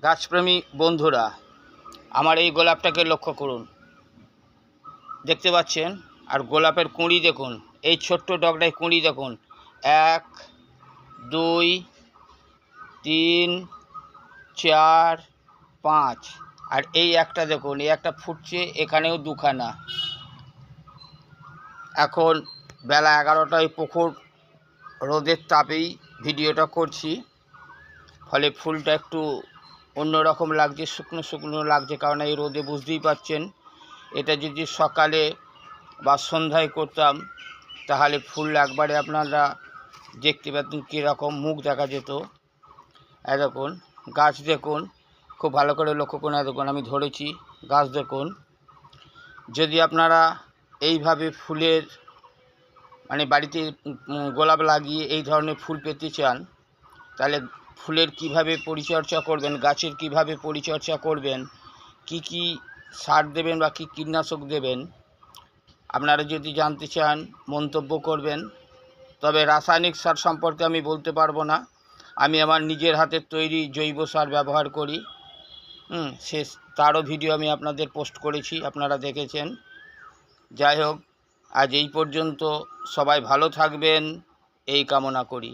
গাছপ্রেমী বন্ধুরা, আমার এই গোলাপটাকে লক্ষ্য করুন, দেখতে পাচ্ছেন? আর গোলাপের কুঁড়ি দেখুন, এই ছোট্ট ডগটায় কুঁড়ি দেখুন, 1 2 3 4 5। আর এই একটা দেখুন, এই একটা ফুটছে, এখানেও দুখানা। এখন বেলা 11টায় প্রখর রোদের তাপেই ভিডিওটা করছি, ফলে ফুলটা একটু অন্যরকম লাগছে, শুকনো শুকনো লাগছে, কারণ এই রোদে বুঝতেই পাচ্ছেন। এটা যদি সকালে বা সন্ধ্যায় করতাম তাহলে ফুল একবারে আপনারা দেখতে পেতেন কীরকম মুখ দেখা যেত। দেখুন গাছ দেখুন, খুব ভালো করে লক্ষ্য করে দেখুন, আমি ধরেছি গাছ দেখুন। যদি আপনারা এইভাবে ফুলের বাড়িতে গোলাপ লাগিয়ে এই ধরনের ফুল পেতে চান, তাহলে ফুলের কিভাবে পরিচর্যা করবেন, গাছের কিভাবে পরিচর্যা করবেন, কি কি সার দেবেন বা কী কীটনাশক দেবেন, আপনারা যদি জানতে চান মন্তব্য করবেন। তবে রাসায়নিক সার সম্পর্কে আমি বলতে পারবো না, আমি আমার নিজের হাতের তৈরি জৈব সার ব্যবহার করি। তারও ভিডিও আমি আপনাদের পোস্ট করেছি, আপনারা দেখেছেন। যাই হোক, আজ এই পর্যন্ত। সবাই ভালো থাকবেন এই কামনা করি।